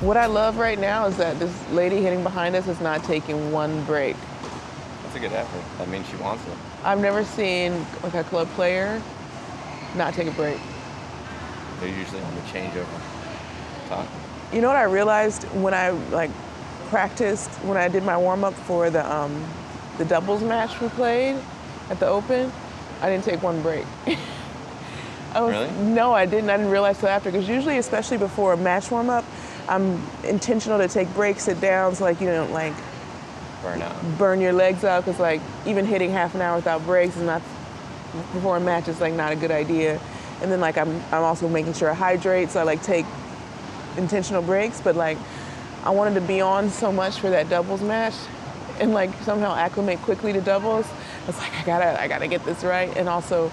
What I love right now is that this lady hitting behind us is not taking one break. That's a good effort. That means she wants it. I've never seen like a club player not take a break. They're usually on the changeover talk. You know what I realized when I like practiced, when I did my warm up for the doubles match we played at the Open, I didn't take one break. Really? No, I didn't. I didn't realize till after, because usually, especially before a match warm up, I'm intentional to take breaks, sit down, so like you don't like burn your legs out, because like even hitting half an hour without breaks is not, before a match, is like not a good idea. And then like I'm also making sure I hydrate, so I like take intentional breaks. But like I wanted to be on so much for that doubles match, and like somehow acclimate quickly to doubles. It's like I gotta get this right, and also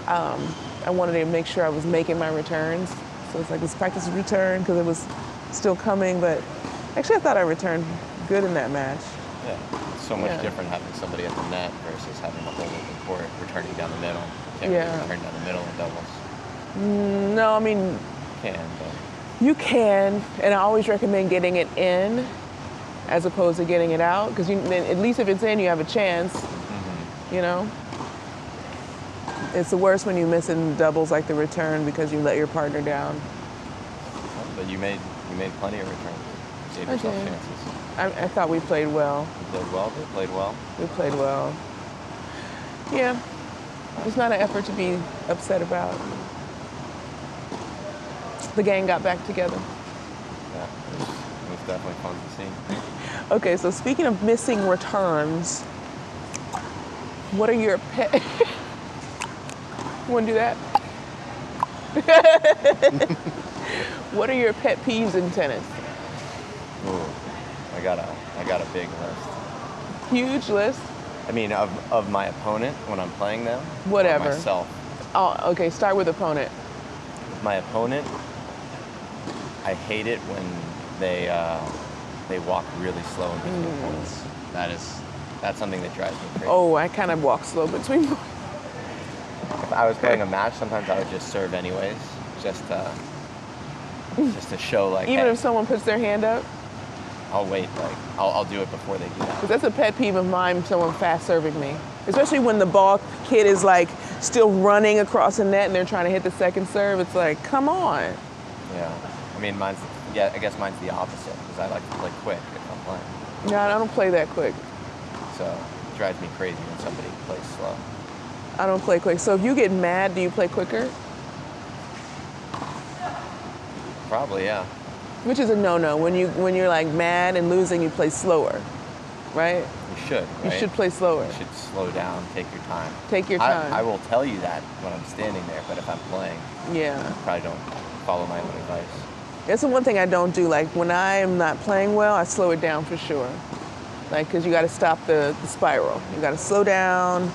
I wanted to make sure I was making my returns. So it's like this practice return, because it was still coming, but actually I thought I returned good in that match. Yeah, it's so much different having somebody at the net versus having the whole open court returning down the middle. Can't really return down the middle in doubles. No, I mean, you can, and I always recommend getting it in as opposed to getting it out, because at least if it's in, you have a chance. You know, it's the worst when you miss in doubles, like the return, because you let your partner down. But you made plenty of returns. Gave yourself chances. I thought we played well. You played well. They played well. We played well. Yeah, it's not an effort to be upset about. The gang got back together. Yeah, it was definitely fun to see. Okay, so speaking of missing returns, what are your pet? You want to do that? What are your pet peeves in tennis? Ooh, I got a big list. Huge list? I mean, of my opponent when I'm playing them. Whatever. Or myself. Oh, okay. Start with opponent. My opponent, I hate it when they walk really slow in between points. That's something that drives me crazy. Oh, I kind of walk slow between points. If I was playing a match, sometimes I would just serve anyways, just to show like. Even hey, if someone puts their hand up. I'll wait. Like I'll do it before they do that. Because that's a pet peeve of mine. Someone fast serving me, especially when the ball kid is like still running across the net and they're trying to hit the second serve. It's like, come on. Yeah, I mean, I guess mine's the opposite, because I like to play quick if I'm playing. Yeah, I don't play that quick. So it drives me crazy when somebody plays slow. I don't play quick. So if you get mad, do you play quicker? Probably, yeah. Which is a no-no. When you're like mad and losing, you play slower, right? You should, right? You should play slower. You should slow down, take your time. Take your time. I will tell you that when I'm standing there, but if I'm playing, I probably don't follow my own advice. That's the one thing I don't do. Like when I'm not playing well, I slow it down for sure. Like, because you got to stop the spiral. You got to slow down,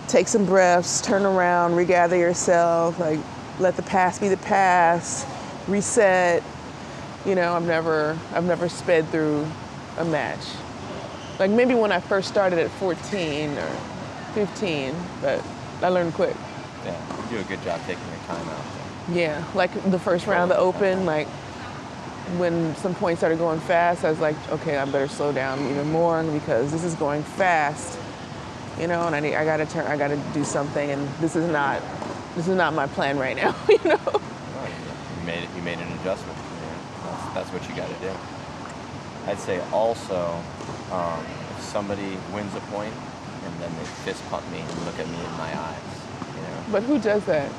take some breaths, turn around, regather yourself, like let the pass be the pass, reset. You know, I've never sped through a match. Like maybe when I first started at 14 or 15, but I learned quick. Yeah, you do a good job taking your time out there. Yeah, like the first round of the Open, like when some points started going fast, I was like, okay, I better slow down even more because this is going fast. You know, and I gotta do something, and this is not my plan right now. You know. Oh, you made an adjustment. That's what you got to do. I'd say also, if somebody wins a point and then they fist pump me and look at me in my eyes, you know. But who does that?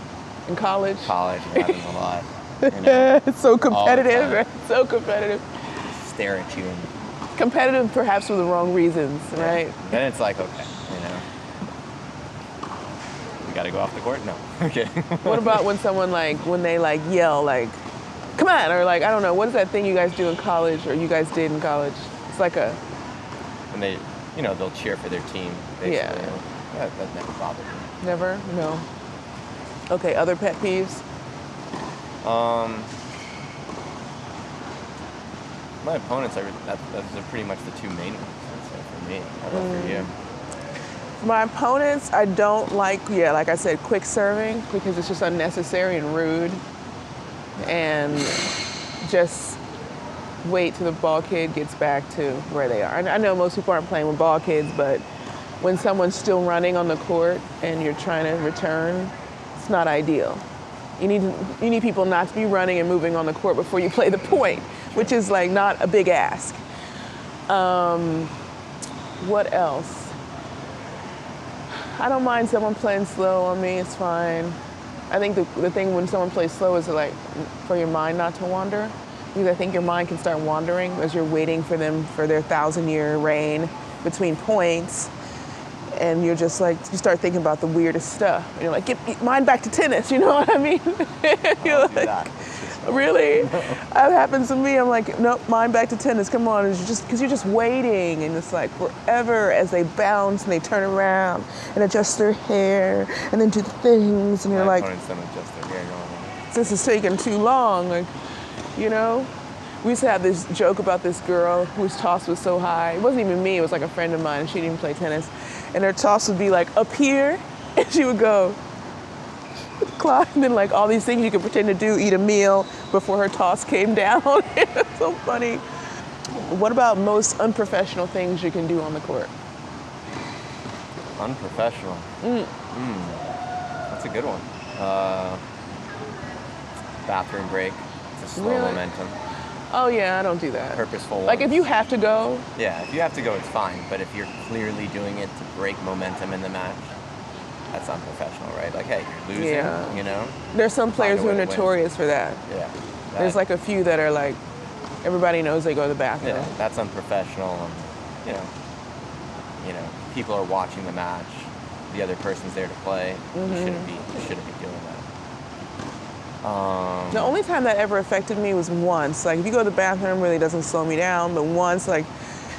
In college? College, it happens a lot. You know, it's so competitive, right? So competitive. Stare at you and. Competitive, perhaps for the wrong reasons, right? Then it's like, okay, you know. We got to go off the court? No. Okay. What about when someone when they yell come on, or I don't know, what is that thing you guys do in college, or you guys did in college? It's like a... And they, they'll cheer for their team, basically. Yeah. That never bothered me. Never? No. Okay, other pet peeves? My opponents, those are pretty much the two main ones, I'd say, for me. How about for you? My opponents, I don't like I said, quick serving, because it's just unnecessary and rude. And just wait till the ball kid gets back to where they are. And I know most people aren't playing with ball kids, but when someone's still running on the court and you're trying to return, it's not ideal. You need people not to be running and moving on the court before you play the point, which is like not a big ask. What else? I don't mind someone playing slow on me, it's fine. I think the thing when someone plays slow is like for your mind not to wander. Because I think your mind can start wandering as you're waiting for them for their 1,000-year reign between points. And you're just like, you start thinking about the weirdest stuff. And you're like, get mine back to tennis, you know what I mean? You're like, really? That happens to me. I'm like, nope, mine back to tennis, come on. It's just, because you're just waiting, and it's like forever as they bounce and they turn around and adjust their hair and then do the things. And you're like, this is taking too long. Like, you know? We used to have this joke about this girl whose toss was so high. It wasn't even me, it was like a friend of mine. She didn't even play tennis. And her toss would be like up here, and she would go, climb, and then like all these things you could pretend to do, eat a meal before her toss came down. It's so funny. What about most unprofessional things you can do on the court? Unprofessional? That's a good one. Bathroom break. It's a slow momentum. Oh yeah, I don't do that. Purposeful ones. Like if you have to go. Yeah, if you have to go, it's fine. But if you're clearly doing it to break momentum in the match, that's unprofessional, right? Like, hey, you're losing, you know? There's some players who are notorious for that. Yeah. There's like a few that are like, everybody knows they go to the bathroom. Yeah, that's unprofessional. And, people are watching the match. The other person's there to play. You shouldn't be doing that. The only time that ever affected me was once. Like if you go to the bathroom, really doesn't slow me down. But once, like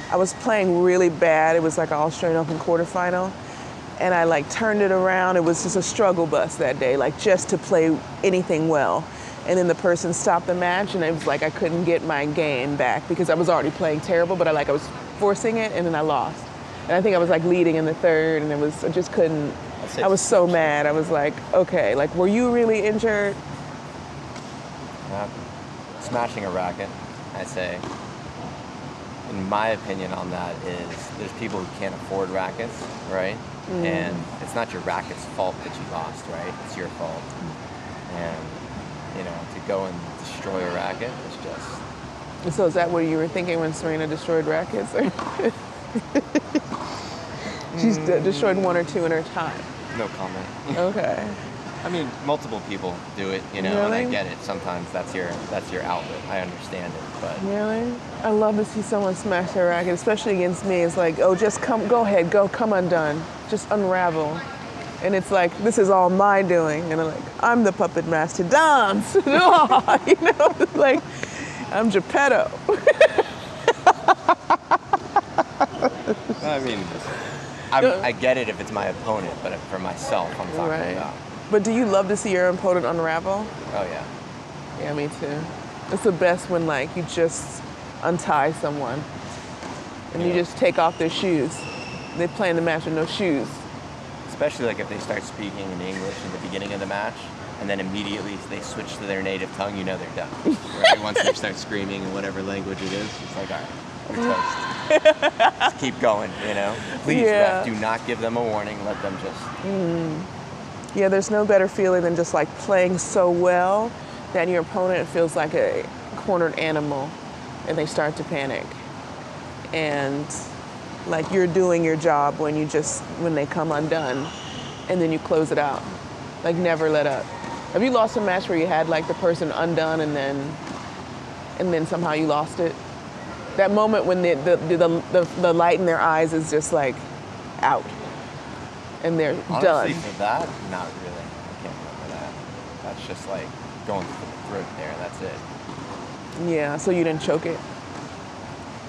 I was playing really bad. It was like an Australian Open quarterfinal, and I like turned it around. It was just a struggle bus that day, like just to play anything well. And then the person stopped the match, and it was like I couldn't get my game back because I was already playing terrible. But I was forcing it, and then I lost. And I think I was like leading in the third, and I just couldn't. I was so mad. I was like, okay, like were you really injured? Smashing a racket, I'd say, in my opinion on that is there's people who can't afford rackets, right? And it's not your racket's fault that you lost, right? It's your fault. And, to go and destroy a racket is just... So is that what you were thinking when Serena destroyed rackets? She's destroyed one or two in her time. No comment. Okay. I mean, multiple people do it, Really? and I get it. Sometimes that's your outlet. I understand it, but really, I love to see someone smash their racket, especially against me. It's like, oh, just come undone, just unravel, and it's like this is all my doing, and I'm like, I'm the puppet master, dance, like I'm Geppetto. I mean, I get it if it's my opponent, but for myself, I'm talking about. But do you love to see your opponent unravel? Oh, yeah. Yeah, me too. It's the best when, like, you just untie someone and you just take off their shoes. They play in the match with no shoes. Especially, like, if they start speaking in English in the beginning of the match and then immediately they switch to their native tongue, you know they're done. Right? Once they start screaming in whatever language it is, it's like, all right, we're toast. Just keep going, Please, ref, do not give them a warning. Let them just... Yeah, there's no better feeling than just like playing so well that your opponent feels like a cornered animal and they start to panic. And like you're doing your job when they come undone and then you close it out. Like never let up. Have you lost a match where you had like the person undone and then somehow you lost it? That moment when the light in their eyes is just like out. And they're done. Honestly, for that, not really. I can't remember that. That's just like going for the throat there. That's it. Yeah, so you didn't choke it?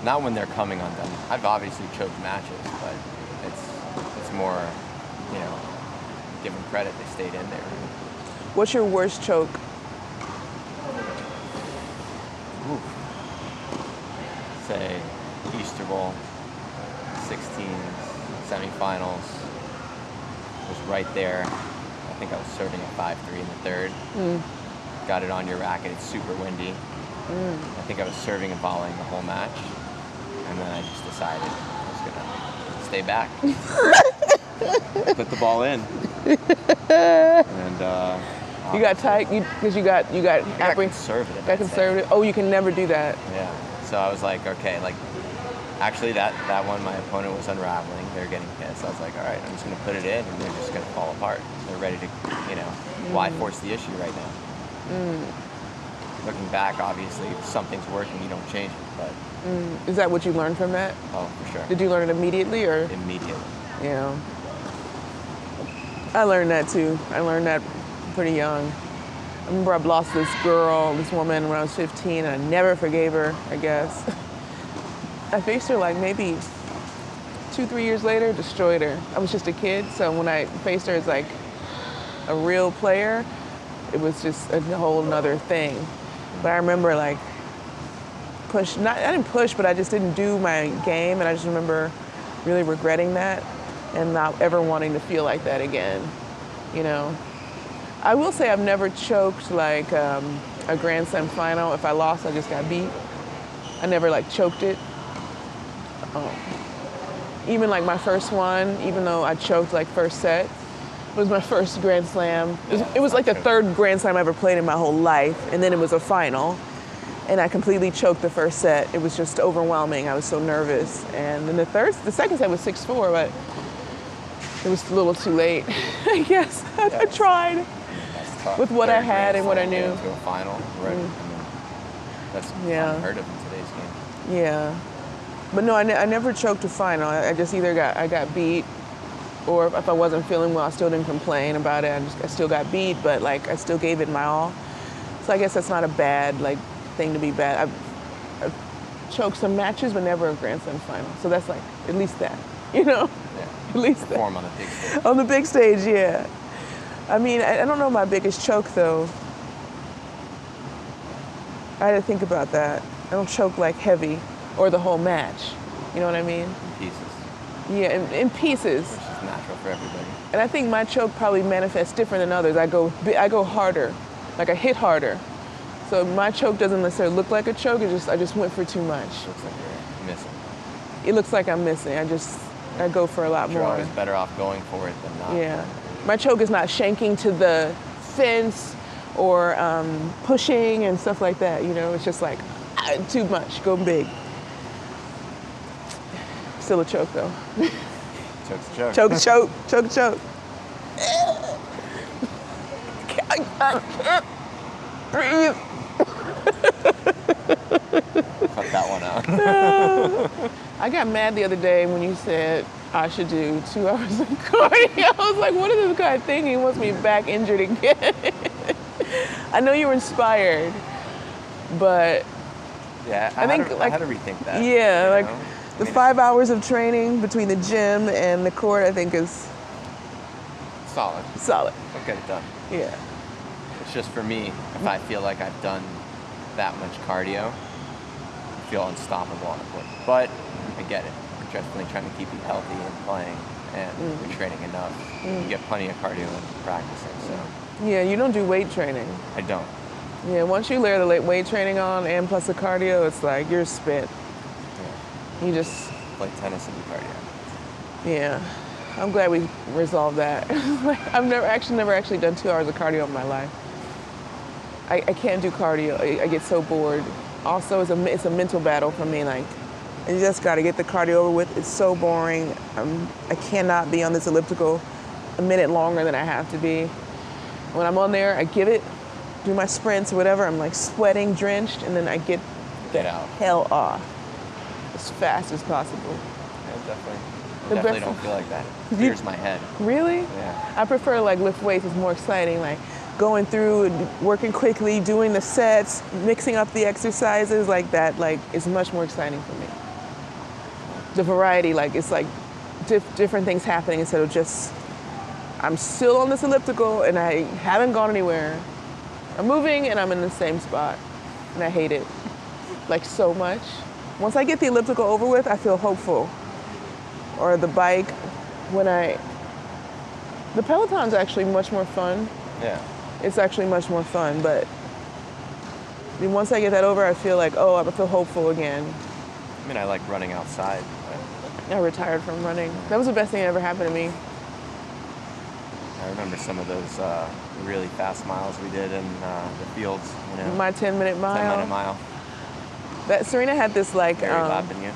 Not when they're coming undone. I've obviously choked matches, but it's more, give them credit. They stayed in there. What's your worst choke? Say Easter Bowl, 16 semifinals. Was right there. I think I was serving a 5-3 in the third. Got it on your racket. It's super windy. I think I was serving and volleying the whole match, and then I just decided I was gonna stay back, put the ball in, and You got tight because you got I got conservative. Got I'd say. conservative. Oh, you can never do that. Yeah. So I was like, okay, like actually that one my opponent was unraveling. They were getting pissed. I was like, all right, I'm just gonna put it in, and they're just gonna fall apart. They're ready to, why force the issue right now? Looking back, obviously, if something's working, you don't change it. But Is that what you learned from that? oh, for sure. Did you learn it immediately or? Immediately. Yeah. I learned that too. I learned that pretty young. I remember I lost this woman when I was 15, and I never forgave her, I guess. I faced her like maybe 2-3 years later, destroyed her. I was just a kid, so when I faced her as like a real player, it was just a whole nother thing. But I remember like I didn't push, but I just didn't do my game, and I just remember really regretting that and not ever wanting to feel like that again, I will say I've never choked like a Grand Slam final. If I lost, I just got beat. I never like choked it. Even like my first one, even though I choked like first set, it was my first Grand Slam. It was like the third Grand Slam I ever played in my whole life, and then it was a final. And I completely choked the first set. It was just overwhelming. I was so nervous. And then the second set was 6-4, but it was a little too late, I guess. I tried with what I had and what I knew. To a final, right? That's unheard of in today's game. Yeah. But no, I never choked a final. I just either got beat, or if I wasn't feeling well, I still didn't complain about it. I still got beat, but like I still gave it my all. So I guess that's not a bad thing to be bad. I've choked some matches, but never a Grand Slam final. So that's like at least that, Yeah. At least that. Perform on the big stage. On the big stage, yeah. I mean, I don't know my biggest choke though. I had to think about that. I don't choke like heavy or the whole match. You know what I mean? In pieces. Yeah, in pieces. Which is natural for everybody. And I think my choke probably manifests different than others. I go harder, like I hit harder. So my choke doesn't necessarily look like a choke. I just went for too much. Looks like you're missing. It looks like I'm missing. I go for a lot more. You're always better off going for it than not. Yeah. My choke is not shanking to the fence or pushing and stuff like that. It's just like too much, go big. Still a choke though. Choke's a choke. Choke. I can't breathe. Cut that one out. I got mad the other day when you said I should do 2 hours of cardio. I was like, what is this guy thinking? He wants me back injured again. I know you were inspired, but yeah, I had to rethink that. Yeah, the 5 hours of training between the gym and the court, I think is solid. I'll get it done. Yeah. It's just for me, if I feel like I've done that much cardio, I feel unstoppable on the court. But I get it. We're definitely trying to keep you healthy and playing, and you're training enough. You get plenty of cardio in practicing, so. Yeah, you don't do weight training. I don't. Yeah, once you layer the weight training on and plus the cardio, it's like you're spent. Yeah. You just play tennis and do cardio. Yeah, I'm glad we resolved that. I've never actually done 2 hours of cardio in my life. I can't do cardio. I get so bored. Also, it's a mental battle for me. Like, you just got to get the cardio over with. It's so boring. I cannot be on this elliptical a minute longer than I have to be. When I'm on there, I give it, do my sprints or whatever. I'm like sweating, drenched, and then I get the hell off as fast as possible. Yeah, definitely. I definitely don't feel like that. It clears my head. Really? Yeah. I prefer lift weights. It's more exciting. Like going through and working quickly, doing the sets, mixing up the exercises like that. Is much more exciting for me. The variety, it's like different things happening instead of just I'm still on this elliptical and I haven't gone anywhere. I'm moving and I'm in the same spot, and I hate it so much. Once I get the elliptical over with, I feel hopeful. Or the bike, the Peloton's actually much more fun. Yeah. It's actually much more fun, but And once I get that over, I feel like, oh, I feel hopeful again. I mean, I like running outside. I retired from running. That was the best thing that ever happened to me. I remember some of those really fast miles we did in the fields. My 10-minute mile. 10-minute mile. That Serena had this like. Very lapping you.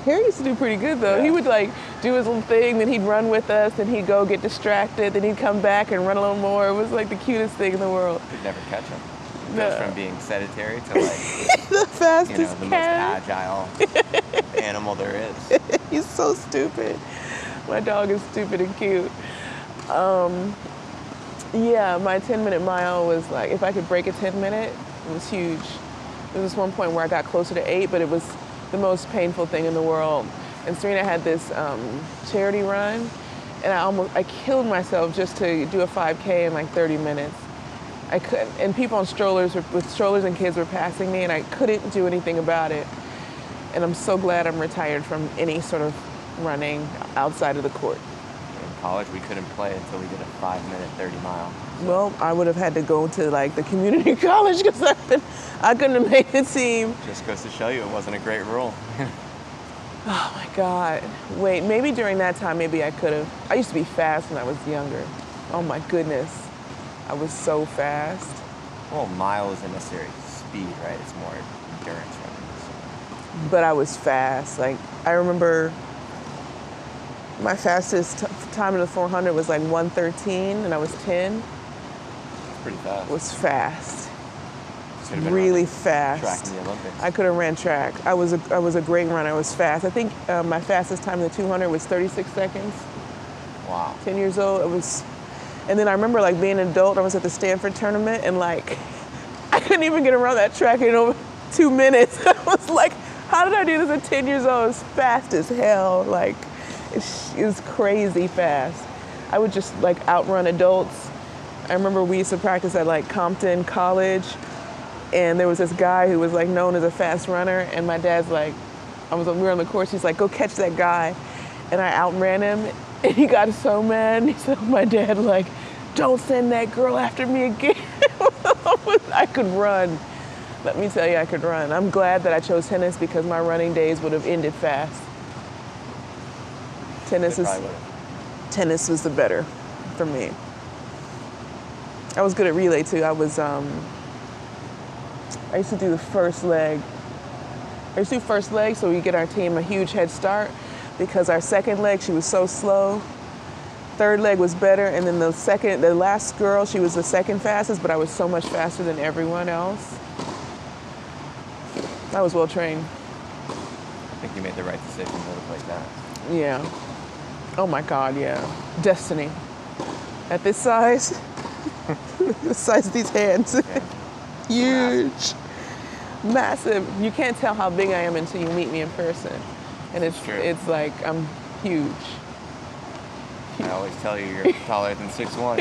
Harry used to do pretty good though. Yeah. He would like do his little thing, then he'd run with us, then he'd go get distracted, then he'd come back and run a little more. It was like the cutest thing in the world. You'd never catch him. It No. goes from being sedentary to like The fastest the cat. most agile animal there is. He's so stupid. My dog is stupid and cute. Yeah, my 10-minute mile was like, if I could break a 10-minute, it was huge. There was one point where I got closer to 8, but it was the most painful thing in the world. And Serena had this charity run, and I killed myself just to do a 5K in like 30 minutes. I couldn't, and people on strollers with strollers and kids were passing me, and I couldn't do anything about it. And I'm so glad I'm retired from any sort of running outside of the court. In college, we couldn't play until we did a 5-minute 30-mile. Well, I would have had to go to like the community college because I couldn't have made the team. Just goes to show you it wasn't a great rule. Oh my God. Wait, maybe during that time, maybe I could have. I used to be fast when I was younger. Oh my goodness. I was so fast. Well, mile isn't necessarily speed, right? It's more endurance running. But I was fast. Like, I remember my fastest time in the 400 was like 1:13, and I was 10. It's pretty fast. It was fast. Could've been Really running fast. Track in the Olympics. I could have ran track. I was a great runner. I was fast. I think my fastest time in the 200 was 36 seconds. Wow. 10 years old. It was, and then I remember like being an adult. I was at the Stanford tournament, and like I couldn't even get around that track in over 2 minutes. I was like, how did I do this at 10 years old? It was fast as hell. Like it was crazy fast. I would just like outrun adults. I remember we used to practice at like Compton College. And there was this guy who was like known as a fast runner, and my dad's like, we were on the course, he's like, go catch that guy. And I outran him, and he got so mad, and he said, my dad, like, don't send that girl after me again. I could run. Let me tell you, I could run. I'm glad that I chose tennis because my running days would have ended fast. Tennis was the better for me. I was good at relay too. I used to do the first leg. I used to do first leg so we get our team a huge head start because our second leg, she was so slow. Third leg was better, and then the last girl, she was the second fastest, but I was so much faster than everyone else. I was well trained. I think you made the right decision to play that. Yeah. Oh my God, yeah. Destiny. At this size, the size of these hands. Yeah. Huge. Massive. You can't tell how big I am until you meet me in person. And it's like I'm huge. I always tell you you're taller than 6'1".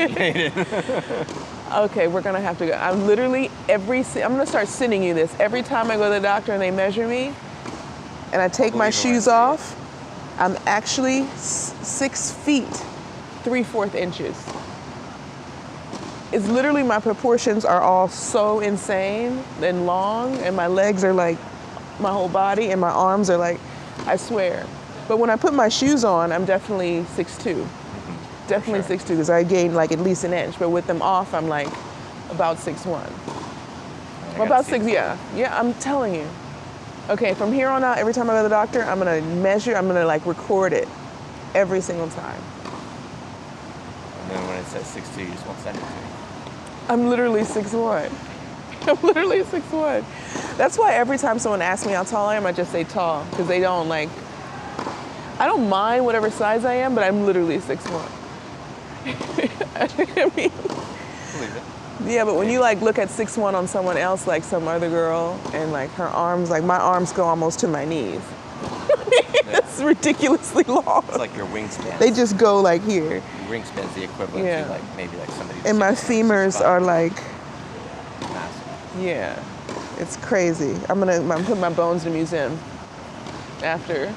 Okay, we're gonna have to go. I'm literally I'm gonna start sending you this. Every time I go to the doctor and they measure me and I take my shoes off, I'm actually 6 feet, 3/4 inches. It's literally, my proportions are all so insane and long, and my legs are like my whole body, and my arms are like, I swear. But when I put my shoes on, I'm definitely 6'2". Definitely 6'2", because I gained like at least an inch. But with them off, I'm like about 6'1". About 6, yeah. Yeah, I'm telling you. Okay, from here on out, every time I go to the doctor, I'm gonna measure, I'm gonna like record it every single time. And then when it says 6'2", you just won't send it to me. I'm literally 6'1". I'm literally 6'1". That's why every time someone asks me how tall I am, I just say tall, because they don't like, I don't mind whatever size I am, but I'm literally 6'1". I mean, Believe it. yeah, but when you like look at 6'1" on someone else, like some other girl, and like her arms, like my arms go almost to my knees. That's ridiculously long. It's like your wingspan. They just go like here. Your wingspan's the equivalent to like maybe like somebody. And my femurs are like, massive. yeah, it's crazy. I'm putting my bones in a museum after.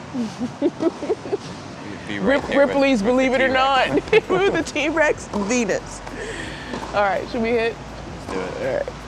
Ripley's Believe It or Not. With the T-Rex, Venus. All right, should we hit? Let's do it. All right.